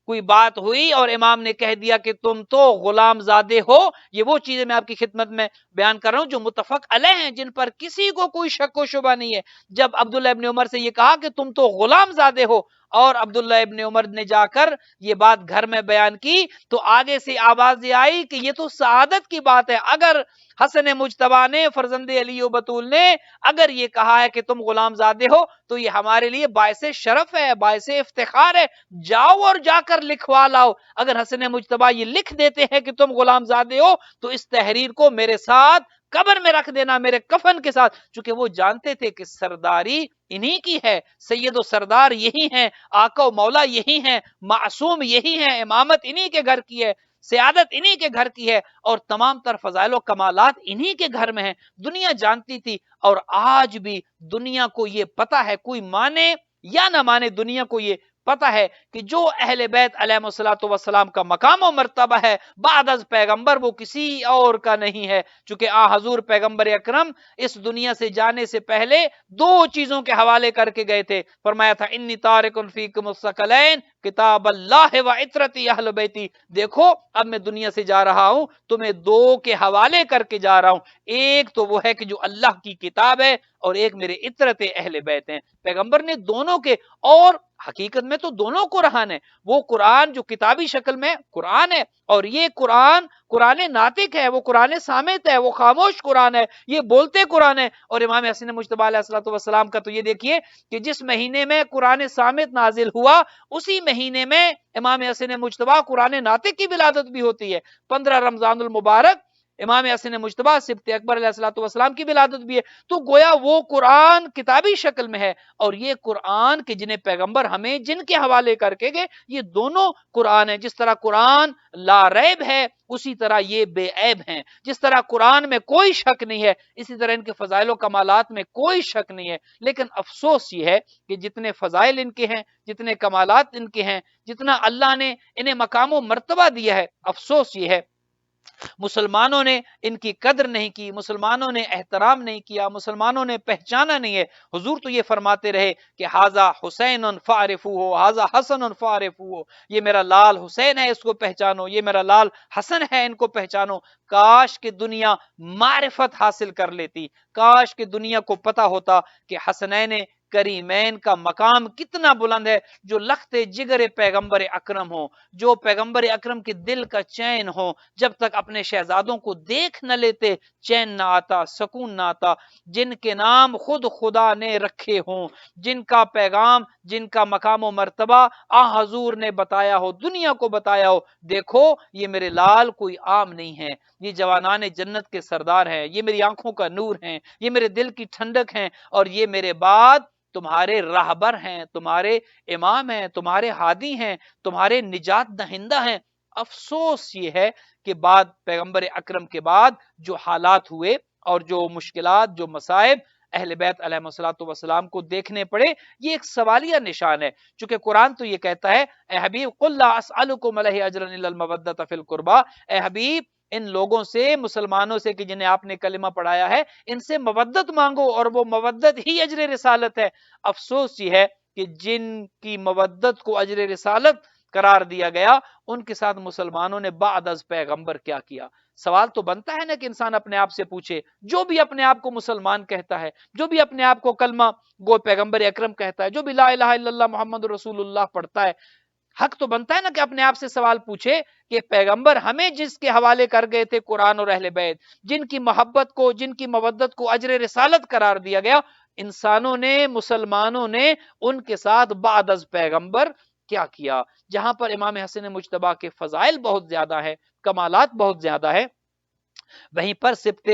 کوئی بات ہوئی اور امام نے کہہ دیا کہ تم تو غلام زادے ہو, یہ وہ چیزیں میں آپ کی خدمت میں بیان کر رہا ہوں جو متفق علیہ ہیں, جن پر کسی کو کوئی شک و شبہ نہیں ہے. جب عبداللہ ابن عمر سے یہ کہا کہ تم تو غلام زادے ہو, اور عبداللہ ابن عمر نے جا کر یہ بات گھر میں بیان کی, تو آگے سے آواز آئی کہ یہ تو سعادت کی بات ہے. اگر حسن مجتبی نے, فرزند علی و بطول نے اگر یہ کہا ہے کہ تم غلام زادے ہو, تو یہ ہمارے لیے باعث شرف ہے, باعث افتخار ہے. جاؤ اور جا کر لکھوا لاؤ. اگر حسن مجتبی یہ لکھ دیتے ہیں کہ تم غلام زادے ہو, تو اس تحریر کو میرے ساتھ قبر میں رکھ دینا, میرے کفن کے ساتھ. چونکہ وہ جانتے تھے کہ سرداری انہی کی ہے, سید و سردار یہی ہیں, آقا و مولا یہی ہیں, معصوم یہی ہیں, امامت انہی کے گھر کی ہے, سیادت انہی کے گھر کی ہے, اور تمام تر فضائل و کمالات انہی کے گھر میں ہیں. دنیا جانتی تھی, اور آج بھی دنیا کو یہ پتا ہے, کوئی مانے یا نہ مانے, دنیا کو یہ پتہ ہے کہ جو اہل بیت علیہ السلام کا مقام و مرتبہ ہے بعد از پیغمبر وہ کسی اور کا نہیں ہے، چونکہ حضور پیغمبر اکرم اس دنیا سے جانے سے پہلے دو چیزوں کے حوالے کر کے گئے تھے، فرمایا تھا انی تارک فیکم الثقلین کتاب اللہ و عترتی اہل بیتی، دیکھو اب میں دنیا سے جا رہا ہوں تمہیں دو کے حوالے کر کے جا رہا ہوں، ایک تو وہ ہے کہ جو اللہ کی کتاب ہے اور ایک میرے عترت اہل بیت ہیں۔ پیغمبر نے دونوں کے، اور حقیقت میں تو دونوں قرآن ہے، وہ قرآن جو کتابی شکل میں قرآن ہے اور یہ قرآن قرآن ناطق ہے، وہ قرآن صامت ہے، وہ خاموش قرآن ہے، یہ بولتے قرآن ہے۔ اور امام حسن مجتبی علیہ السلام کا تو یہ دیکھیے کہ جس مہینے میں قرآن صامت نازل ہوا اسی مہینے میں امام حسن مجتبی قرآن ناطق کی ولادت بھی ہوتی ہے، 15 رمضان المبارک امام حسن مجتبی سبط اکبر علیہ السلام کی ولادت بھی ہے۔ تو گویا وہ قرآن کتابی شکل میں ہے اور یہ قرآن کے جنہیں پیغمبر ہمیں جن کے حوالے کر کے گئے یہ دونوں قرآن ہیں۔ جس طرح قرآن لا ریب ہے اسی طرح یہ بے عیب ہیں، جس طرح قرآن میں کوئی شک نہیں ہے اسی طرح ان کے فضائل و کمالات میں کوئی شک نہیں ہے۔ لیکن افسوس یہ ہے کہ جتنے فضائل ان کے ہیں، جتنے کمالات ان کے ہیں، جتنا اللہ نے انہیں مقام و مرتبہ دیا ہے، افسوس یہ ہے مسلمانوں نے ان کی قدر نہیں کی، مسلمانوں نے احترام نہیں کیا، مسلمانوں نے پہچانا نہیں ہے۔ حضور تو یہ فرماتے رہے کہ ھذا حسین فاعرفوہ ھذا حسن فاعرفوہ، یہ میرا لال حسین ہے اس کو پہچانو، یہ میرا لال حسن ہے ان کو پہچانو۔ کاش کہ دنیا معرفت حاصل کر لیتی، کاش کہ دنیا کو پتا ہوتا کہ حسنین کریمین کا مقام کتنا بلند ہے، جو لخت جگر پیغمبر اکرم ہو، جو پیغمبر اکرم کے دل کا چین ہو، جب تک اپنے شہزادوں کو دیکھ نہ لیتے چین نہ آتا، سکون نہ آتا، جن کے نام خود خدا نے رکھے ہوں، جن کا پیغام، جن کا مقام و مرتبہ حضور نے بتایا ہو، دنیا کو بتایا ہو، دیکھو یہ میرے لال کوئی عام نہیں ہے، یہ جوانان جنت کے سردار ہیں، یہ میری آنکھوں کا نور ہیں، یہ میرے دل کی ٹھنڈک ہیں، اور یہ میرے بعد تمہارے راہبر ہیں، تمہارے امام ہیں، تمہارے ہادی ہیں، تمہارے نجات دہندہ ہیں۔ افسوس یہ ہے کہ بعد پیغمبر اکرم کے بعد جو حالات ہوئے اور جو مشکلات، جو مصائب اہل بیت علیہ السلام کو دیکھنے پڑے، یہ ایک سوالیہ نشان ہے، چونکہ قرآن تو یہ کہتا ہے اے حبیب قل لا اسألکم علیہ اجرا الا المودۃ فی القربى، اے حبیب ان لوگوں سے، مسلمانوں سے کہ جنہیں آپ نے کلمہ پڑھایا ہے، ان سے مودت مانگو اور وہ مودت ہی اجر رسالت ہے۔ افسوس یہ ہے کہ جن کی مودت کو اجر رسالت قرار دیا گیا ان کے ساتھ مسلمانوں نے بعد از پیغمبر کیا کیا۔ سوال تو بنتا ہے نا کہ انسان اپنے آپ سے پوچھے، جو بھی اپنے آپ کو مسلمان کہتا ہے، جو بھی اپنے آپ کو کلمہ گو پیغمبر اکرم کہتا ہے، جو بھی لا الہ الا اللہ محمد رسول اللہ پڑھتا ہے، حق تو بنتا ہے نا کہ اپنے آپ سے سوال پوچھے کہ پیغمبر ہمیں جس کے حوالے کر گئے تھے قرآن اور اہل بیت، جن کی محبت کو، جن کی مودت کو اجر رسالت قرار دیا گیا، انسانوں نے، مسلمانوں نے ان کے ساتھ بعد از پیغمبر کیا کیا؟ جہاں پر امام حسن مجتبی کے فضائل بہت زیادہ ہیں، کمالات بہت زیادہ ہیں، وہیں پر سبط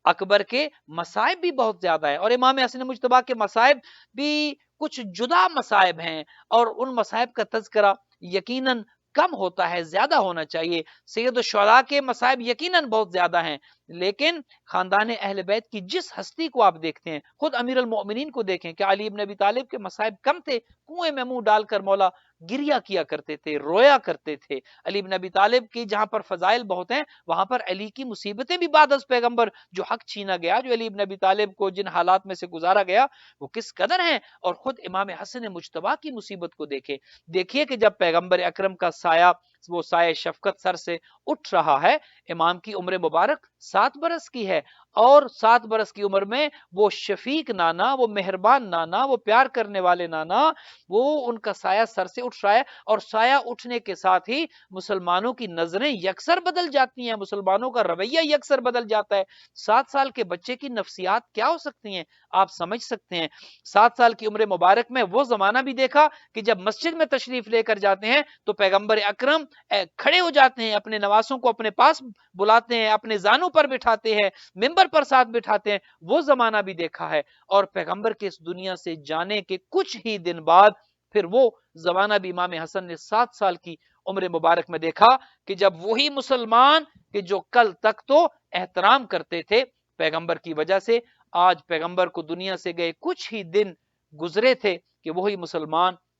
اکبر کے مصائب بھی بہت زیادہ ہے، اور امام حسن مجتبی کے مصائب بھی کچھ جدا مصائب ہیں، اور ان مصائب کا تذکرہ یقیناً کم ہوتا ہے، زیادہ ہونا چاہیے۔ سید الشہداء کے مصائب یقیناً بہت زیادہ ہیں، لیکن خاندان اہل بیت کی جس ہستی کو آپ دیکھتے ہیں، خود امیر المؤمنین کو دیکھیں کہ علی بن ابی طالب کے مصائب کم تھے، کنویں میں منہ ڈال کر مولا گریا کیا کرتے تھے، رویا کرتے تھے۔ علی بن ابی طالب کی جہاں پر فضائل بہت ہیں، وہاں پر علی کی مصیبتیں بھی بعد از پیغمبر، جو حق چھینا گیا، جو علی بن ابی طالب کو جن حالات میں سے گزارا گیا وہ کس قدر ہیں، اور خود امام حسن مجتبی کی مصیبت کو دیکھیے کہ جب پیغمبر اکرم کا سایہ، وہ سایہ شفقت سر سے اٹھ رہا ہے، امام کی عمر مبارک 7 برس کی ہے، اور 7 برس کی عمر میں وہ شفیق نانا، وہ مہربان نانا، وہ پیار کرنے والے نانا، وہ ان کا سایہ سر سے اٹھ رہا ہے، اور سایہ اٹھنے کے ساتھ ہی مسلمانوں کی نظریں یکسر بدل جاتی ہیں، مسلمانوں کا رویہ یکسر بدل جاتا ہے۔ 7 سال کے بچے کی نفسیات کیا ہو سکتی ہیں آپ سمجھ سکتے ہیں۔ 7 سال کی عمر مبارک میں وہ زمانہ بھی دیکھا کہ جب مسجد میں تشریف لے کر جاتے ہیں تو پیغمبر اکرم کھڑے ہو جاتے ہیں، اپنے نواسوں کو اپنے پاس بلاتے ہیں، اپنے زانوں پر بٹھاتے ہیں، ممبر پر ساتھ بٹھاتے ہیں، وہ زمانہ بھی دیکھا ہے۔ اور پیغمبر کے اس دنیا سے جانے کے کچھ ہی دن بعد پھر وہ زمانہ بھی امام حسن نے 7 سال کی عمر مبارک میں دیکھا کہ جب وہی مسلمان کہ جو کل تک تو احترام کرتے تھے پیغمبر کی وجہ سے، آج پیغمبر کو دنیا سے گئے کچھ ہی دن گزرے تھے کہ وہی مسلمان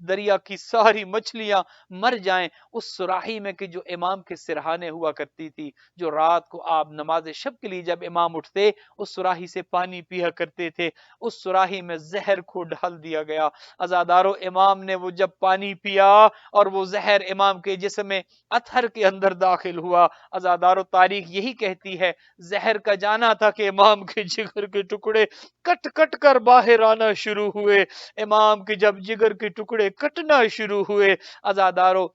دریا کی ساری مچھلیاں مر جائیں اس سراہی میں کہ جو امام کے سرہانے ہوا کرتی تھی، جو رات کو آپ نماز شب کے لیے جب امام اٹھتے اس سراہی سے پانی پیا کرتے تھے، اس سراہی میں زہر کو ڈال دیا گیا۔ عزادارو امام نے وہ جب پانی پیا اور وہ زہر امام کے جسم میں اطہر کے اندر داخل ہوا، عزادارو تاریخ یہی کہتی ہے زہر کا جانا تھا کہ امام کے جگر کے ٹکڑے کٹ کٹ کر باہر آنا شروع ہوئے۔ امام کے جب جگر کے ٹکڑے کٹنا شروع ہوئے، عزادارو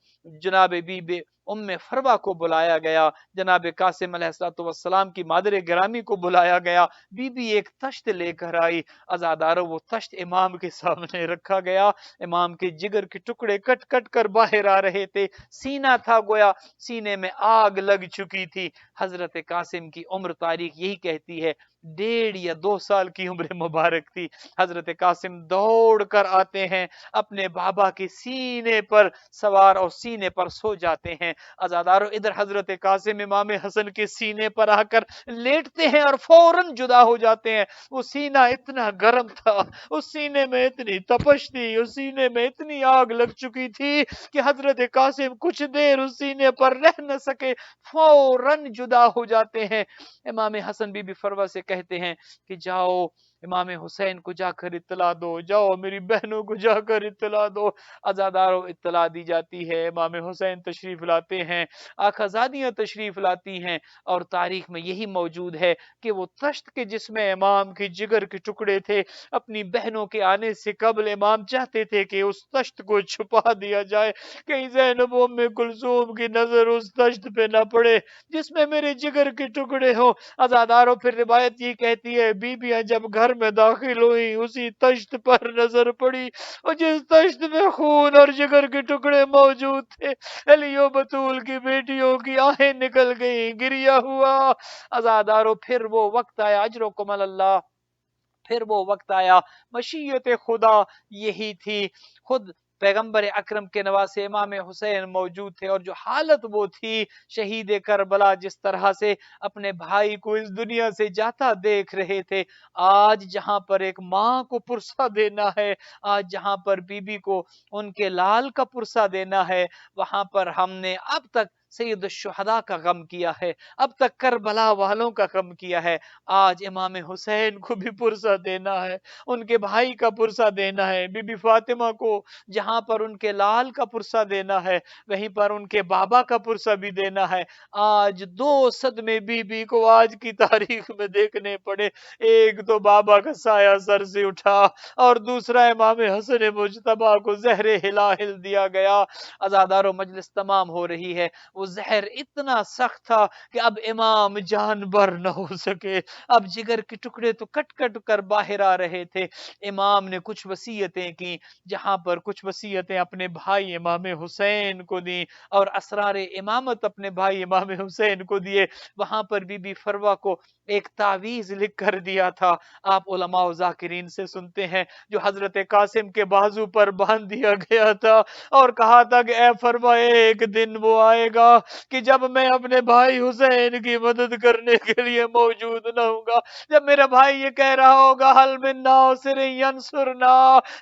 جناب بی بی ام فروا کو بلایا گیا، جناب قاسم علیہ السلام کی مادر گرامی کو بلایا گیا، بی بی ایک تشت لے کر آئی، عزادارو وہ تشت امام کے سامنے رکھا گیا، امام کے جگر کے ٹکڑے کٹ کٹ کر باہر آ رہے تھے، سینہ تھا گویا سینے میں آگ لگ چکی تھی۔ حضرت قاسم کی عمر تاریخ یہی کہتی ہے 1.5 یا 2 سال کی عمر مبارک تھی۔ حضرت قاسم دوڑ کر آتے ہیں، اپنے بابا کے سینے پر سوار اور سینے پر سو جاتے ہیں۔ عزادارو ادھر حضرت قاسم امام حسن کے سینے پر آ کر لیٹتے ہیں اور فوراً جدا ہو جاتے ہیں۔ وہ سینہ اتنا گرم تھا، اس سینے میں اتنی تپش تھی، اس سینے میں اتنی آگ لگ چکی تھی کہ حضرت قاسم کچھ دیر اس سینے پر رہ نہ سکے، فوراً جدا ہو جاتے ہیں۔ امام حسن بی بی فروا سے کہتے ہیں کہ جاؤ امام حسین کو جا کر اطلاع دو، جاؤ میری بہنوں کو جا کر اطلاع دو۔ عزاداروں اطلاع دی جاتی ہے، امام حسین تشریف لاتے ہیں، آقا زادیاں تشریف لاتی ہیں، اور تاریخ میں یہی موجود ہے کہ وہ تشت کے جس میں امام کی جگر کے ٹکڑے تھے، اپنی بہنوں کے آنے سے قبل امام چاہتے تھے کہ اس تشت کو چھپا دیا جائے، کہیں زینب و ام کلثوم کی نظر اس تشت پہ نہ پڑے جس میں میرے جگر کے ٹکڑے ہوں۔ عزاداروں پھر روایت یہ کہتی ہے بیویاں جب گھر میں داخل ہوئی اسی تشت پر نظر پڑی، اور جس تشت میں خون اور جگر کے ٹکڑے موجود تھے، علی و بطول کی بیٹیوں کی آہیں نکل گئی، گریا ہوا۔ عزاداروں پھر وہ وقت آیا، اجرکم اللہ، پھر وہ وقت آیا، مشیت خدا یہی تھی، خود پیغمبر اکرم کے نواسے امام حسین موجود تھے، اور جو حالت وہ تھی شہید کربلا جس طرح سے اپنے بھائی کو اس دنیا سے جاتا دیکھ رہے تھے، آج جہاں پر ایک ماں کو پرسہ دینا ہے، آج جہاں پر بی بی کو ان کے لال کا پرسہ دینا ہے، وہاں پر ہم نے اب تک سید الشہداء کا غم کیا ہے، اب تک کربلا والوں کا غم کیا ہے، آج امام حسین کو بھی پرسہ دینا ہے، ان کے بھائی کا پرسہ دینا ہے، بی بی فاطمہ کو جہاں پر ان کے لال کا پرسہ دینا ہے وہیں پر ان کے بابا کا پرسہ بھی دینا ہے۔ آج 2 صدمے بی بی کو آج کی تاریخ میں دیکھنے پڑے، ایک تو بابا کا سایہ سر سے اٹھا، اور دوسرا امام حسن مجتبی کو زہر ہلاہل دیا گیا۔ عزادارو مجلس تمام ہو رہی ہے، وہ زہر اتنا سخت تھا کہ اب امام جانبر نہ ہو سکے، اب جگر کے ٹکڑے تو کٹ کٹ کر باہر آ رہے تھے۔ امام نے کچھ وصیتیں کی، جہاں پر کچھ وصیتیں اپنے بھائی امام حسین کو دی اور اسرار امامت اپنے بھائی امام حسین کو دیے، وہاں پر بی بی فروا کو ایک تعویذ لکھ کر دیا تھا۔ آپ علماء و ذاکرین سے سنتے ہیں جو حضرت قاسم کے بازو پر باندھ دیا گیا تھا اور کہا تھا کہ اے فروا ایک دن وہ آئے گا کہ جب میں اپنے بھائی حسین کی مدد کرنے کے لیے موجود نہ ہوں گا، جب میرا بھائی یہ کہہ رہا ہوگا حل من ناصر ینصرنا،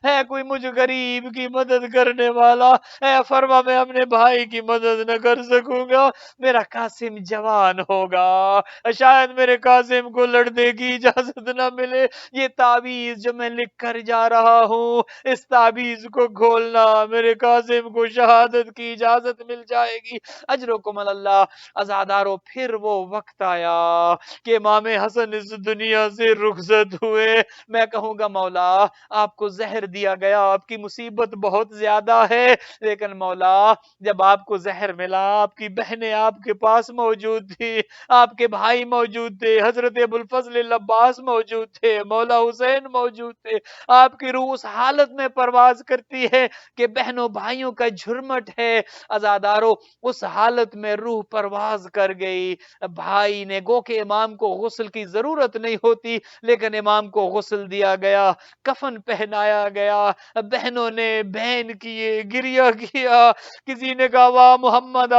ہے کوئی مجھ غریب کی مدد کرنے والا، اے فرما میں اپنے بھائی کی مدد نہ کر سکوں گا، میرا قاسم جوان ہوگا، شاید میرے قاسم کو لڑنے کی اجازت نہ ملے، یہ تعویذ جو میں لکھ کر جا رہا ہوں اس تعویذ کو کھولنا میرے قاسم کو شہادت کی اجازت مل جائے گی، اجرکم اللہ۔ عزادارو پھر وہ وقت آیا کہ امام حسن اس دنیا سے رخصت ہوئے، میں کہوں گا مولا آپ کو زہر دیا گیا، آپ کی مصیبت بہت زیادہ ہے، لیکن مولا جب آپ کو زہر ملا آپ کی بہنیں آپ کے پاس موجود تھی، آپ کے بھائی موجود تھے، حضرت ابوالفضل العباس موجود تھے، مولا حسین موجود تھے، آپ کی روح اس حالت میں پرواز کرتی ہے کہ بہنوں بھائیوں کا جھرمٹ ہے، عزادارو اس حالت میں روح پرواز کر گئی، بھائی نے گو کہ امام کو غسل کی ضرورت نہیں ہوتی لیکن امام کو غسل دیا گیا، کفن پہنایا گیا، بہنوں نے بہن کیے، گریہ کیا، کسی نے کہا واہ محمد،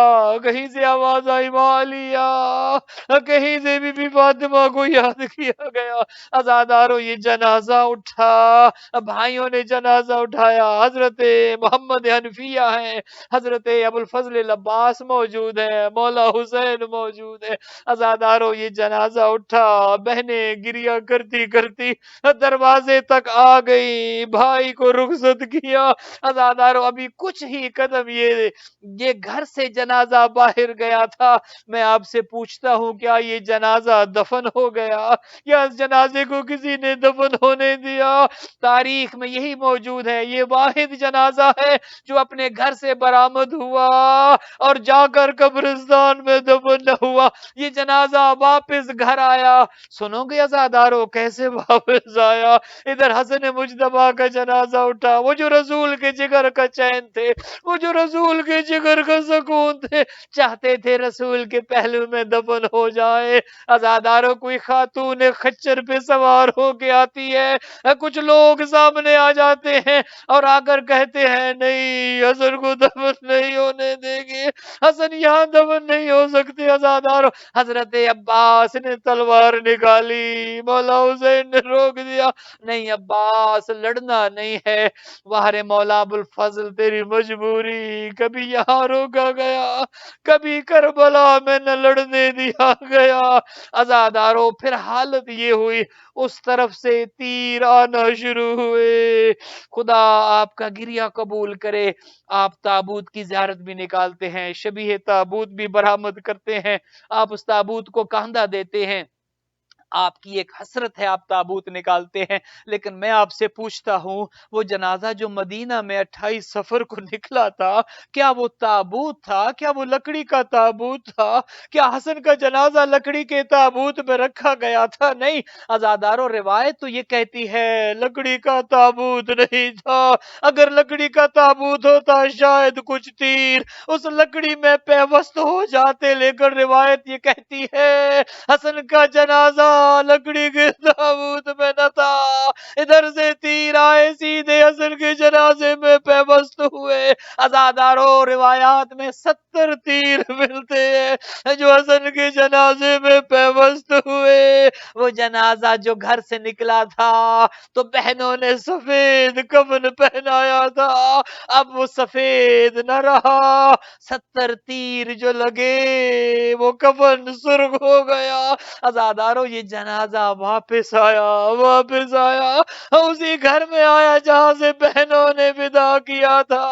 کہیں سے آواز آئی واہ علی، کہیں سے بی بی فاطمہ فاطمہ کو یاد کیا گیا۔ عزادارو یہ جنازہ اٹھا، بھائیوں نے جنازہ اٹھایا، حضرت محمد حنفیہ ہیں، حضرت ابوالفضل العباس موجود ہے، مولا حسین موجود ہے۔ عزادارو یہ جنازہ اٹھا، بہنیں گریا کرتی کرتی دروازے تک آ گئی، بھائی کو رخصت کیا۔ عزادارو ابھی کچھ ہی قدم یہ گھر سے جنازہ باہر گیا تھا، میں آپ سے پوچھتا ہوں کیا یہ جنازہ دفن ہو گیا یا اس جنازے کو کسی نے دفن ہونے دیا؟ تاریخ میں یہی موجود ہے، یہ واحد جنازہ ہے جو اپنے گھر سے برآمد ہوا اور جا کر قبرستان میں دفن نہ ہوا۔ یہ جنازہ واپس گھر آیا، سنو گے عزادارو کیسے واپس آیا؟ ادھر حسن مجتبیٰ کا جنازہ اٹھا، وہ جو رسول کے جگر کا چین تھے، وہ جو رسول کے جگر کا سکون تھے، چاہتے تھے رسول کے پہلو میں دفن ہو جائے۔ عزادارو کوئی خاتون خچر پہ سوار ہو کے آتی ہے، کچھ لوگ سامنے آ جاتے ہیں اور آ کر کہتے ہیں نہیں حسن کو دفن نہیں ہونے دیں گے، حسن یہاں دفن نہیں ہو سکتے۔ عزادارو حضرت عباس نے تلوار نکالی، مولا حسین نے روک دیا، نہیں عباس لڑنا نہیں ہے، وہرے مولا ابوالفضل تیری مجبوری، کبھی یہاں روکا گیا، کبھی کربلا میں نہ لڑنے دیا گیا۔ عزادارو پھر حالت یہ ہوئی، اس طرف سے تیر آنا شروع ہوئے۔ خدا آپ کا گریہ قبول کرے، آپ تابوت کی زیارت بھی نکالتے ہیں، شبیہ تابوت بھی برآمد کرتے ہیں، آپ اس تابوت کو کاندھا دیتے ہیں، آپ کی ایک حسرت ہے، آپ تابوت نکالتے ہیں، لیکن میں آپ سے پوچھتا ہوں وہ جنازہ جو مدینہ میں 28 صفر کو نکلا تھا، کیا وہ تابوت تھا؟ کیا وہ لکڑی کا تابوت تھا؟ کیا حسن کا جنازہ لکڑی کے تابوت میں رکھا گیا تھا؟ نہیں عزادارو، روایت تو یہ کہتی ہے لکڑی کا تابوت نہیں تھا، اگر لکڑی کا تابوت ہوتا شاید کچھ تیر اس لکڑی میں پیوست ہو جاتے، لیکن روایت یہ کہتی ہے حسن کا جنازہ لکڑی کے تابوت میں نہ تھا، ادھر سے تیر آئے سیدھے حسن کے جنازے میں پیوست ہوئے۔ عزادارو روایات میں 70 تیر ملتے ہیں جو حسن کے جنازے میں پیوست ہوئے۔ وہ جنازہ جو گھر سے نکلا تھا تو بہنوں نے سفید کفن پہنایا تھا، اب وہ سفید نہ رہا، 70 تیر جو لگے وہ کفن سرخ ہو گیا۔ عزادارو یہ جنازہ واپس آیا، اسی گھر میں آیا جہاں سے بہنوں نے ودا کیا تھا،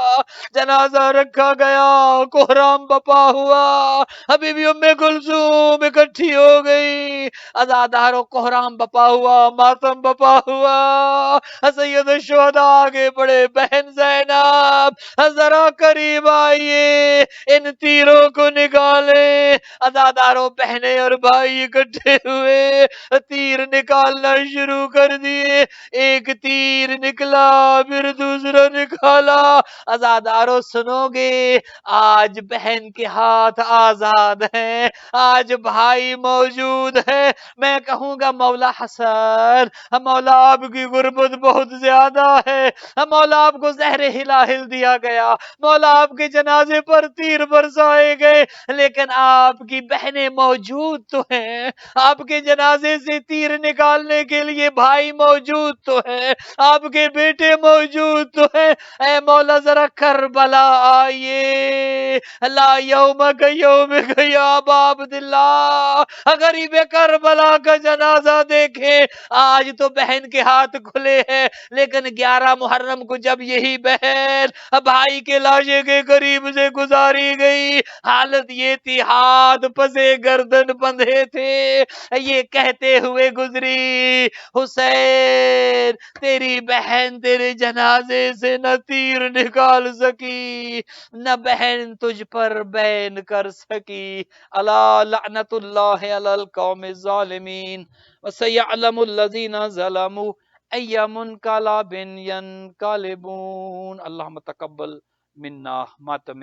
جنازہ رکھا گیا، کوہرام بپا ہوا، ابھی بھی ام کلثوم اکٹھی ہو گئی، عزادارو کوہرام بپا ہوا، ماتم بپا ہوا، سید الشہداء آگے بڑھے، بہن زینب ذرا قریب آئیے ان تیروں کو نکالیں۔ عزادارو بہنیں اور بھائی اکٹھے ہوئے، تیر نکالنا شروع کر دیے، ایک تیر نکلا پھر دوسرا نکالا۔ عزادارو سنو گے، آج بہن کے ہاتھ آزاد ہیں، آج بھائی موجود ہے، میں کہوں گا مولا حسن مولا آپ کی غربت بہت زیادہ ہے، مولا آپ کو زہر ہلاہل دیا گیا، مولا آپ کے جنازے پر تیر برسائے گئے، لیکن آپ کی بہنیں موجود تو ہیں، آپ کے جنازے سے تیر نکالنے کے لیے بھائی موجود تو ہیں، آپ کے بیٹے موجود تو ہیں، اے مولا ذرا کربلا آئیے، لا یوم کا یوم یا ابا عبداللہ، غریب کربلا کا جنازہ دیکھیں، آج تو بہن کے ہاتھ کھلے ہیں، لیکن 11 محرم کو جب یہی بہن بھائی کے لاشے کے قریب سے گزاری گئی، حالت یہ تھی ہاتھ پسے گردن بندھے تھے، یہ کہتے ہوئے گزری حسین تیری بہن تیرے جنازے سے نہ تیر نکال سکی نہ بہن تجھ پر بین کر سکی، الا لعنت اللہ علی القوم الظالمین وسیعلم الذین ظلموا ای منقلب ینقلبون۔ اللہم تقبل منا ماتم